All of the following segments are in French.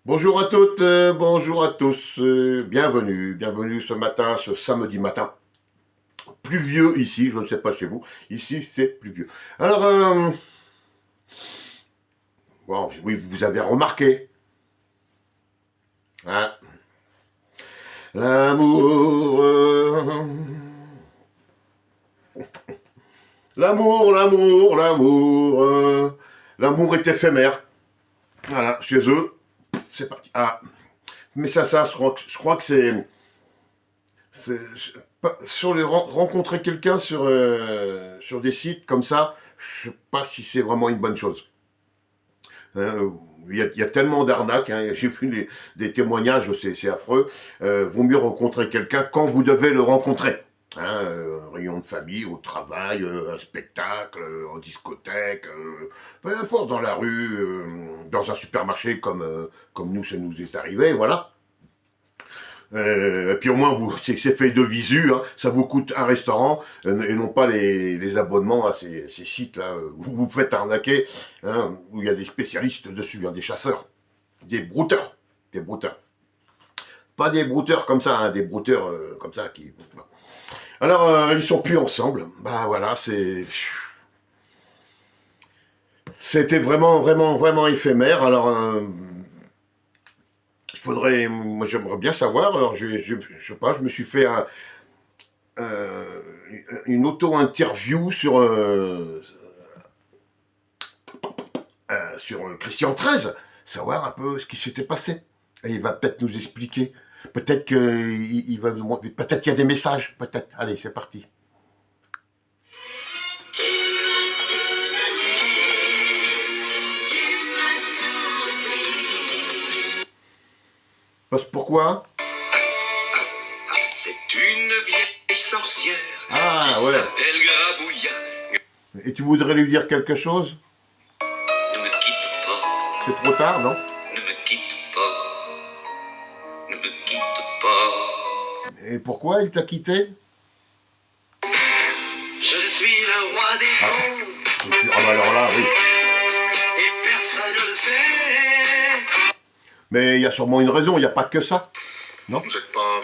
Bonjour à toutes, bonjour à tous, bienvenue ce matin, ce samedi matin. Pluvieux ici, je ne sais pas chez vous, ici c'est pluvieux. Alors, bon, oui, vous avez remarqué, hein, l'amour, l'amour est éphémère. Voilà, chez eux, c'est parti. Ah, mais ça, je crois que c'est sur les rencontrer quelqu'un sur des sites comme ça, je sais pas si c'est vraiment une bonne chose. Hein, il y a tellement d'arnaques, hein, j'ai vu des témoignages, c'est affreux. Vaut mieux rencontrer quelqu'un quand vous devez le rencontrer. Hein, un rayon de famille, au travail, un spectacle, en discothèque, peu importe, dans la rue, dans un supermarché comme nous, ça nous est arrivé, voilà. Et puis au moins, c'est fait de visu, hein, ça vous coûte un restaurant et non pas les abonnements à ces sites-là où vous vous faites arnaquer, hein, où il y a des spécialistes dessus, hein, des chasseurs, des brouteurs, des brouteurs. Pas des brouteurs comme ça, hein, des brouteurs comme ça qui. Alors, ils sont plus ensemble. Bah voilà, c'était vraiment éphémère. Alors, moi j'aimerais bien savoir. Alors, je sais pas, je me suis fait euh, une auto-interview sur Christian 13, savoir un peu ce qui s'était passé. Et il va peut-être nous expliquer. Peut-être peut-être qu'il y a des messages. Peut-être. Allez, c'est parti. Pourquoi? C'est une vieille sorcière qui Ah ouais. s'appelle Grabouilla. Et tu voudrais lui dire quelque chose? Ne me quitte pas, C'est trop tard, non? ne me quitte pas, ne me quitte pas. Et pourquoi il t'a quitté? Je suis le roi des Ah, contes ah bah alors là, oui. et personne ne le sait. Mais il y a sûrement une raison, il n'y a pas que ça, non? Vous êtes pas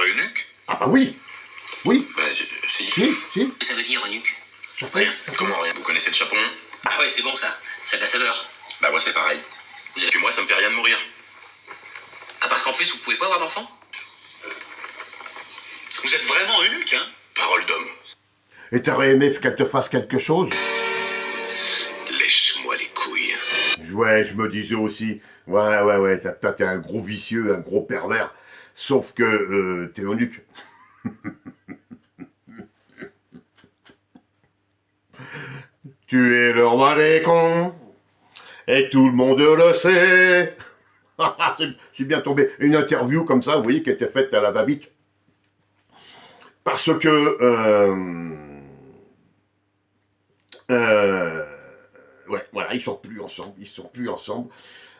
eunuque? Ah bah oui, oui, Ben si. si. Ça veut dire eunuque. Chapeau. Comment rien? Vous connaissez le chapon? Ah ouais, c'est bon ça. Ça a de la saveur. Bah moi c'est pareil. Puis moi ça me fait rien de mourir. Ah, parce qu'en plus, vous pouvez pas avoir d'enfant? Vous êtes vraiment eunuque, hein? Parole d'homme. Et t'aurais aimé qu'elle te fasse quelque chose? Lèche-moi les couilles. Ouais, je me disais aussi, ouais, t'es un gros vicieux, un gros pervers. Sauf que t'es eunuque. Tu es le roi des cons, et tout le monde le sait. C'est bien tombé. Une interview comme ça, vous voyez, qui était faite à la va-vite. Parce que euh, ouais, voilà, ils sont plus ensemble.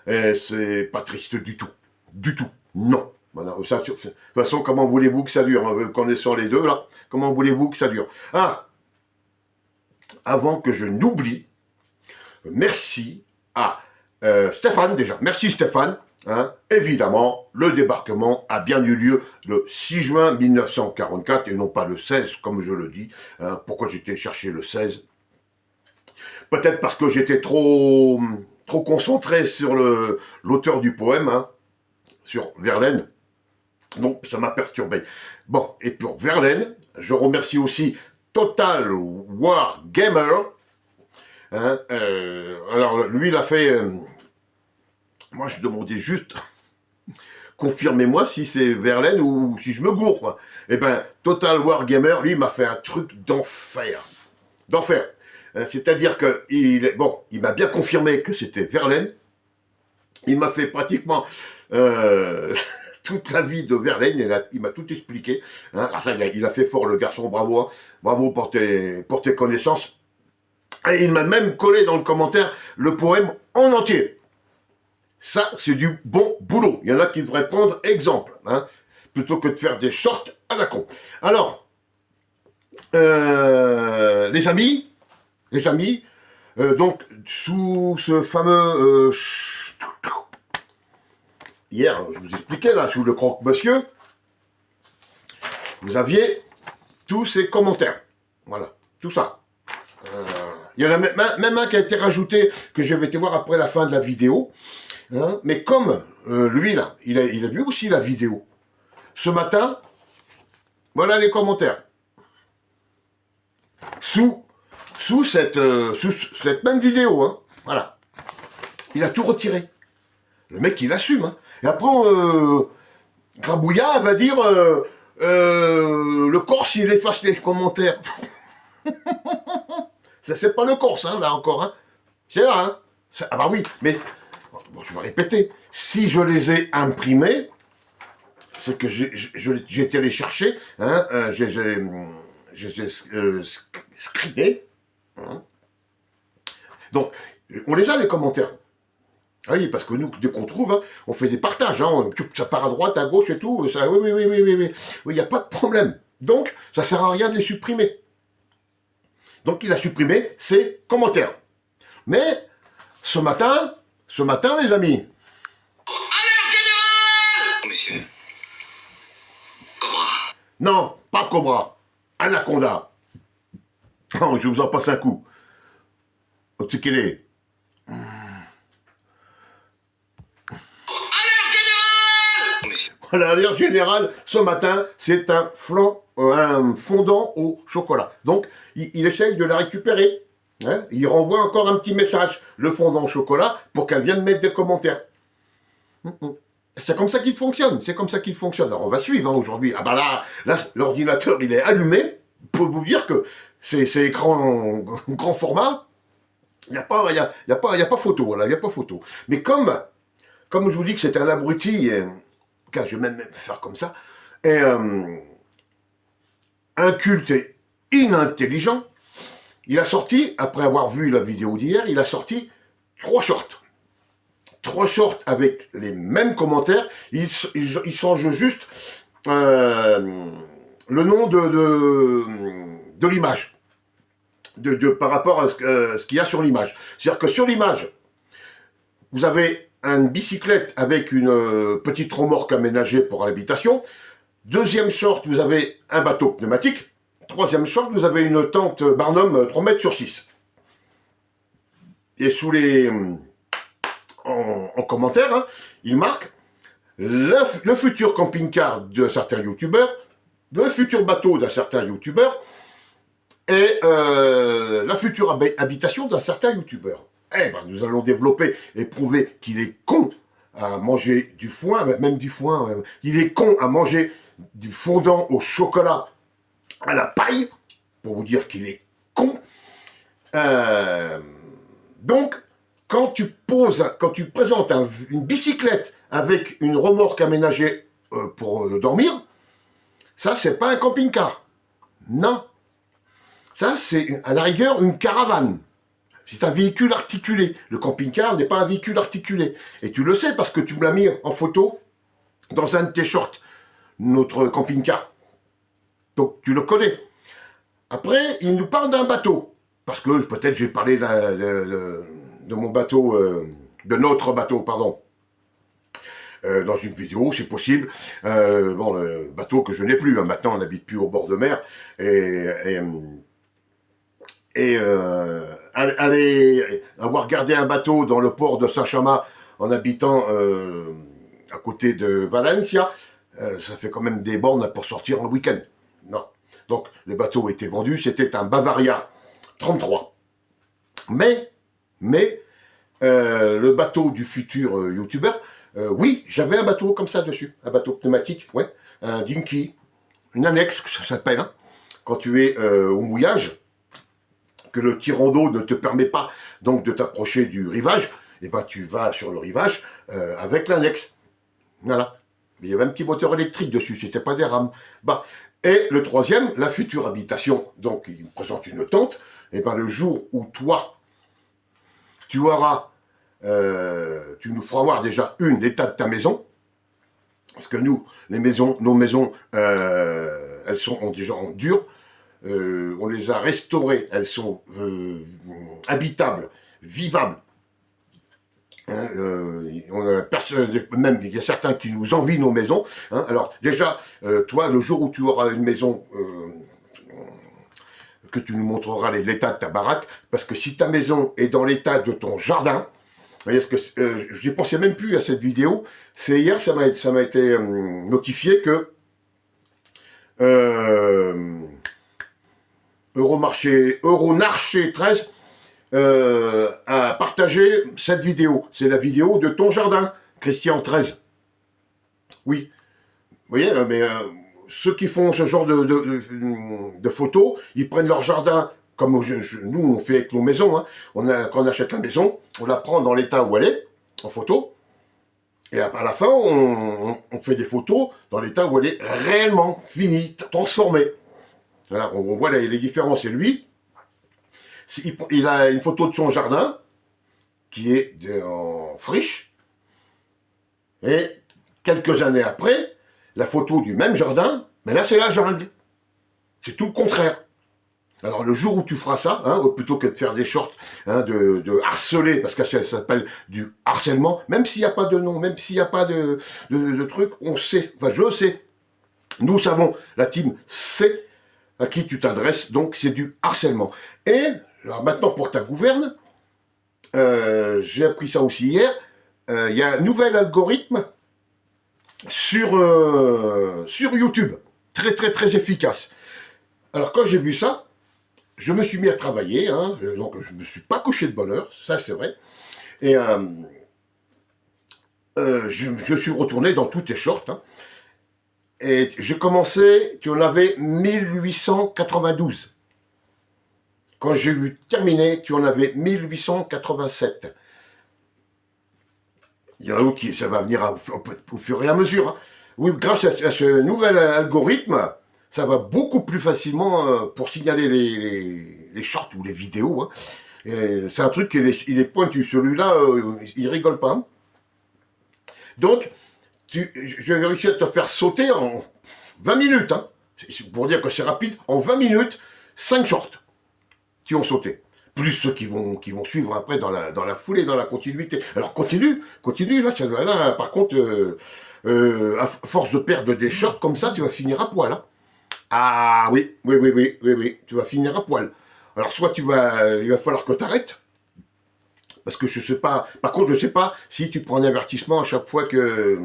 Et c'est pas triste du tout. Non. Voilà, ça, de toute façon, comment voulez-vous que ça dure, hein, connaissant les deux là, comment voulez-vous que ça dure? Ah, avant que je n'oublie, merci à Stéphane déjà. Merci Stéphane. Hein. Évidemment, le débarquement a bien eu lieu le 6 juin 1944 et non pas le 16 comme je le dis. Hein. Pourquoi j'étais chercher le 16? Peut-être parce que j'étais trop concentré sur l'auteur du poème, hein, sur Verlaine. Donc ça m'a perturbé. Bon, et pour Verlaine, je remercie aussi Total War Gamer. Hein, alors lui, il a fait. Moi, je demandais juste, confirmez-moi si c'est Verlaine ou si je me gourre. Quoi. Eh ben, Total War Gamer, lui, m'a fait un truc d'enfer. D'enfer. C'est-à-dire que il m'a bien confirmé que c'était Verlaine. Il m'a fait pratiquement toute la vie de Verlaine. Il m'a tout expliqué. Hein. Alors ça, il a fait fort le garçon. Bravo, hein. Bravo pour tes connaissances. Et il m'a même collé dans le commentaire le poème en entier. Ça, c'est du bon boulot. Il y en a qui devraient prendre exemple, hein, plutôt que de faire des shorts à la con. Alors, les amis, donc, sous ce fameux hier, je vous expliquais, là, sous le croque-monsieur, vous aviez tous ces commentaires. Voilà, tout ça. Il y en a même un qui a été rajouté, que je vais te voir après la fin de la vidéo. Hein, mais comme lui, là, il a vu aussi la vidéo. Ce matin, voilà les commentaires. Sous cette même vidéo, hein, voilà. Il a tout retiré. Le mec, il assume. Hein. Et après, Grabouilla va dire le Corse, il efface les commentaires. Ça, c'est pas le Corse, hein, là encore. Hein. C'est là. Hein. Ah bah oui, mais bon, je vais répéter. Si je les ai imprimés, c'est que j'ai été les chercher. Hein, j'ai screené. Hein. Donc, on les a, les commentaires. Ah oui, parce que nous, dès qu'on trouve, hein, on fait des partages, hein, ça part à droite, à gauche et tout, ça, oui, il n'y a pas de problème. Donc, ça sert à rien de les supprimer. Donc, il a supprimé ses commentaires. Mais, ce matin, les amis. Alerte générale! Monsieur. Cobra. Non, pas Cobra. Anaconda. Oh, je vous en passe un coup. Où c'est qu'il est? Monsieur. L'alerte générale, ce matin, c'est un fondant au chocolat. Donc, il essaye de la récupérer. Hein, il renvoie encore un petit message, le fondant au chocolat, pour qu'elle vienne mettre des commentaires. C'est comme ça qu'il fonctionne, c'est comme ça qu'il fonctionne. Alors, on va suivre hein, aujourd'hui. Ah bah là l'ordinateur, il est allumé, pour vous dire que c'est écran grand format, il n'y a pas photo, voilà, il n'y a pas photo. Mais comme je vous dis que c'est un abruti, je vais même faire comme ça, et inculte et inintelligent, il a sorti, après avoir vu la vidéo d'hier, il a sorti 3 shorts. 3 shorts avec les mêmes commentaires, il change juste le nom de l'image, par rapport à ce qu'il y a sur l'image. C'est-à-dire que sur l'image, vous avez une bicyclette avec une petite remorque aménagée pour l'habitation. Deuxième short, vous avez un bateau pneumatique. Troisième short, vous avez une tente Barnum 3 mètres sur 6. Et sous les... en commentaire, hein, il marque le futur camping-car d'un certain youtubeur, le futur bateau d'un certain youtubeur, et la future habitation d'un certain youtubeur. Eh ben, nous allons développer et prouver qu'il est con à manger du foin, même du foin, il est con à manger du fondant au chocolat à la paille, pour vous dire qu'il est con. Donc, quand tu présentes une bicyclette avec une remorque aménagée pour dormir, ça, c'est pas un camping-car. Non. Ça, c'est à la rigueur une caravane. C'est un véhicule articulé. Le camping-car n'est pas un véhicule articulé. Et tu le sais parce que tu me l'as mis en photo dans un de tes shorts, notre camping-car. Donc, tu le connais. Après, il nous parle d'un bateau. Parce que peut-être j'ai parlé de mon bateau, de notre bateau, pardon, dans une vidéo, c'est possible. Bon, le bateau que je n'ai plus, hein. Maintenant on n'habite plus au bord de mer, aller avoir gardé un bateau dans le port de Saint-Chamas en habitant à côté de Valencia, ça fait quand même des bornes pour sortir en week-end. Non. Donc le bateau a été vendu, c'était un Bavaria 33. Mais le bateau du futur youtubeur, oui, j'avais un bateau comme ça dessus, un bateau pneumatique, ouais, un dinky, une annexe, ça s'appelle, hein, quand tu es au mouillage, que le tirant d'eau ne te permet pas donc de t'approcher du rivage, et ben tu vas sur le rivage avec l'annexe, voilà. Mais il y avait un petit moteur électrique dessus, c'était pas des rames. Bah, et le troisième, la future habitation, donc il me présente une tente, et ben le jour où toi, tu auras, tu nous feras voir déjà l'état de ta maison, parce que nous, nos maisons, elles sont déjà en dur, on les a restaurées, elles sont habitables, vivables, Hein, on a personne, même il y a certains qui nous envient nos maisons. Hein. Alors déjà, toi, le jour où tu auras une maison, que tu nous montreras l'état de ta baraque, parce que si ta maison est dans l'état de ton jardin, voyez ce que j'ai pensé même plus à cette vidéo. C'est hier, ça m'a été notifié que Euronarché 13 a partagé cette vidéo. C'est la vidéo de ton jardin, Christian 13. Oui, vous voyez, mais ceux qui font ce genre de photos, ils prennent leur jardin, comme nous on fait avec nos maisons. Hein. Quand on achète la maison, on la prend dans l'état où elle est, en photo, et à la fin, on fait des photos dans l'état où elle est réellement finie, transformée. Voilà, on voit les différences. Et lui, il a une photo de son jardin qui est en friche. Et quelques années après, la photo du même jardin, mais là c'est la jungle. C'est tout le contraire. Alors le jour où tu feras ça, hein, plutôt que de faire des shorts, hein, de harceler, parce que ça s'appelle du harcèlement, même s'il n'y a pas de nom, même s'il n'y a pas de truc, on sait, enfin je sais, nous savons, la team sait à qui tu t'adresses, donc c'est du harcèlement. Et alors maintenant pour ta gouverne, j'ai appris ça aussi hier, il y a un nouvel algorithme sur YouTube, très très très efficace. Alors quand j'ai vu ça, je me suis mis à travailler, hein, donc je ne me suis pas couché de bonne heure, ça c'est vrai, et je suis retourné dans tous tes shorts, hein, et j'ai commencé, tu en avais 1892. Quand j'ai eu terminé, tu en avais 1887. Il y en a d'autres qui, ça va venir au fur et à mesure. Hein. Oui, grâce à ce nouvel algorithme, ça va beaucoup plus facilement pour signaler les shorts ou les vidéos. Hein. C'est un truc, il est pointu. Celui-là, il rigole pas. Hein. Donc, j'ai réussi à te faire sauter en 20 minutes. Hein. Pour dire que c'est rapide, en 20 minutes, 5 shorts qui ont sauté. Plus ceux qui vont suivre après dans la foulée, dans la continuité. Alors continue, là, par contre, à force de perdre des shorts comme ça, tu vas finir à poil. Hein. Ah oui, tu vas finir à poil. Alors soit il va falloir que tu arrêtes, parce que je sais pas, par contre je sais pas si tu prends un avertissement à chaque fois qu'il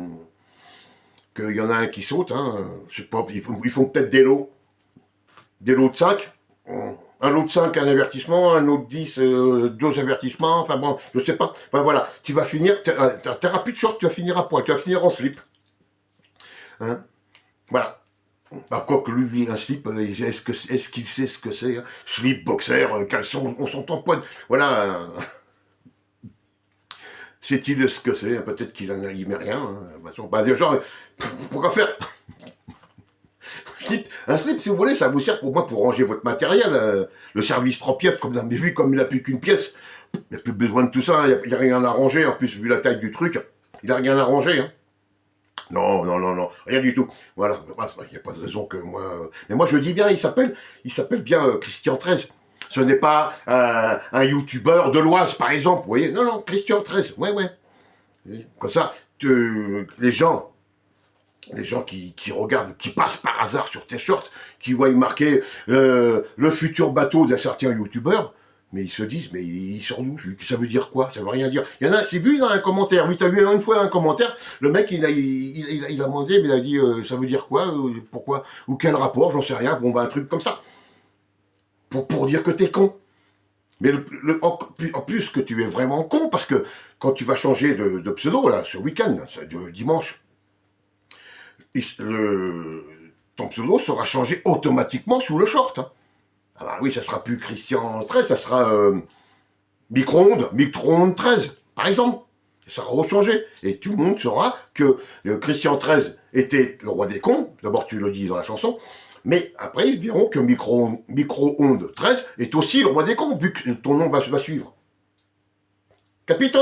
y en a un qui saute, hein. Je sais pas, ils font peut-être des lots de 5. Un lot de 5, un avertissement, un autre 10, 2 avertissements, enfin bon, je sais pas. Enfin voilà, tu vas finir, t'auras plus de short, tu vas finir à poil, tu vas finir en slip. Hein, voilà. Bah, quoi que lui, un slip, est-ce qu'il sait ce que c'est hein. Slip, boxer, caleçon, on s'entend poil. Voilà. Sait-il ce que c'est? Peut-être qu'il y met rien. Hein. Bah, déjà, pourquoi faire un slip, si vous voulez, ça vous sert pour moi pour ranger votre matériel. Le service 3 pièces, comme vous avez vu, comme il n'a plus qu'une pièce, il n'y a plus besoin de tout ça, il n'y a rien à ranger. En plus, vu la taille du truc, il n'a rien à ranger. Hein. Non, rien du tout. Voilà, il n'y a pas de raison que moi... Mais moi, je dis bien, il s'appelle bien Christian 13. Ce n'est pas un youtubeur de l'Oise, par exemple, vous voyez. Non, Christian 13, ouais. Comme ça, les gens qui regardent, qui passent par hasard sur tes shorts, qui voient marquer le futur bateau d'un certain youtubeur, mais ils se disent, mais il sort d'où? Ça veut dire quoi? Ça veut rien dire. Il y en a, j'ai vu dans un commentaire, oui, t'as vu une fois un commentaire, le mec, il a demandé, mais il a dit, ça veut dire quoi? Pourquoi? Ou quel rapport? J'en sais rien. Bon, bah, un truc comme ça. Pour dire que t'es con. Mais en plus que tu es vraiment con, parce que quand tu vas changer de pseudo, là, ce week-end, de dimanche, ton pseudo sera changé automatiquement sous le short. Hein. Ah bah oui, ça sera plus Christian 13, ça sera micro-ondes 13, par exemple. Ça sera rechangé. Et tout le monde saura que Christian 13 était le roi des cons. D'abord, tu le dis dans la chanson. Mais après, ils verront que micro-ondes 13 est aussi le roi des cons, vu que ton nom va suivre. Capito?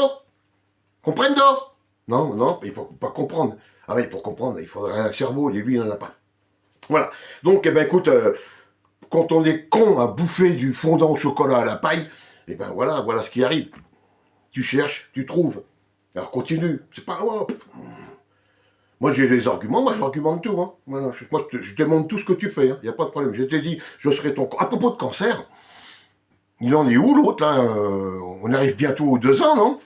Comprendo? Non, il faut pas comprendre. Ah oui, pour comprendre, il faudrait un cerveau, et lui, il n'en a pas. Voilà. Donc, eh ben, écoute, quand on est con à bouffer du fondant au chocolat à la paille, eh ben voilà ce qui arrive. Tu cherches, tu trouves. Alors continue, c'est pas... oh, moi j'ai des arguments, moi j'argumente tout. Hein. Moi, je démontre tout ce que tu fais, il n'y a pas de problème. Je t'ai dit, je serai ton... À propos de cancer, il en est où l'autre là on arrive bientôt aux 2 ans, non?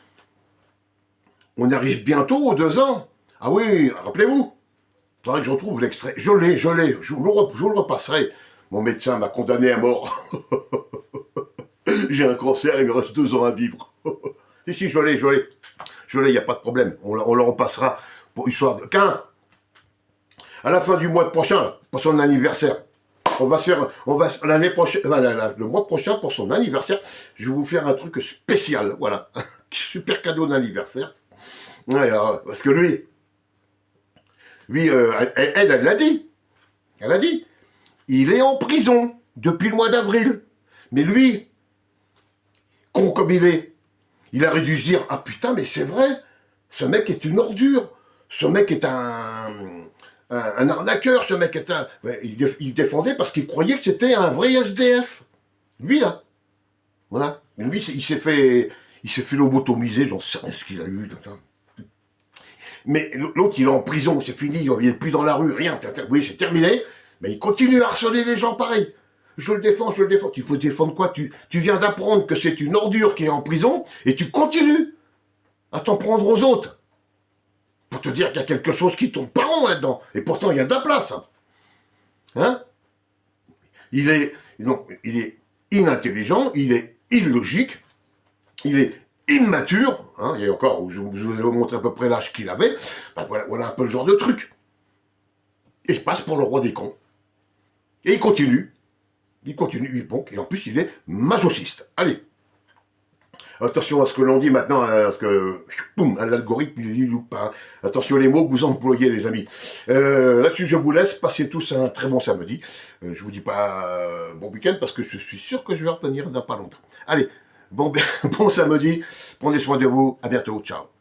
On arrive bientôt aux 2 ans. Ah oui, rappelez-vous. Il faudrait que je retrouve l'extrait. Je l'ai, je vous le repasserai. Mon médecin m'a condamné à mort. J'ai un cancer, il me reste 2 ans à vivre. Si, je l'ai. Il n'y a pas de problème. On le repassera pour histoire de... À la fin du mois prochain, pour son anniversaire, l'année prochaine, le mois prochain, pour son anniversaire, je vais vous faire un truc spécial, voilà. Super cadeau d'anniversaire. Ouais, parce que lui, elle l'a dit. Elle a dit. Il est en prison depuis le mois d'avril. Mais lui, con comme il aurait dû se dire, ah putain, mais c'est vrai, ce mec est une ordure. Ce mec est un arnaqueur, ce mec est un... Il défendait parce qu'il croyait que c'était un vrai SDF. Lui, là. Voilà. Mais lui, il s'est fait lobotomiser, j'en sais rien ce qu'il a eu. Mais l'autre, il est en prison, c'est fini, il n'est plus dans la rue, rien. Oui, c'est terminé. Mais il continue à harceler les gens pareil. Je le défends. Tu peux défendre quoi? Tu viens d'apprendre que c'est une ordure qui est en prison et tu continues à t'en prendre aux autres. Pour te dire qu'il y a quelque chose qui tombe pas rond là-dedans. Et pourtant, il y a de la place. Hein? Il est inintelligent, il est illogique, il est immature. Hein? Et encore, je vous ai montré à peu près l'âge qu'il avait. Ben voilà un peu le genre de truc. Et il passe pour le roi des cons. Et il continue. Bon, et en plus, il est masochiste. Allez. Attention à ce que l'on dit maintenant, parce que boum, l'algorithme, il dit pas. Attention les mots que vous employez, les amis. Là-dessus, je vous laisse. Passez tous un très bon samedi. Je vous dis pas bon week-end, parce que je suis sûr que je vais retenir dans pas longtemps. Allez, bon samedi. Prenez soin de vous. À bientôt. Ciao.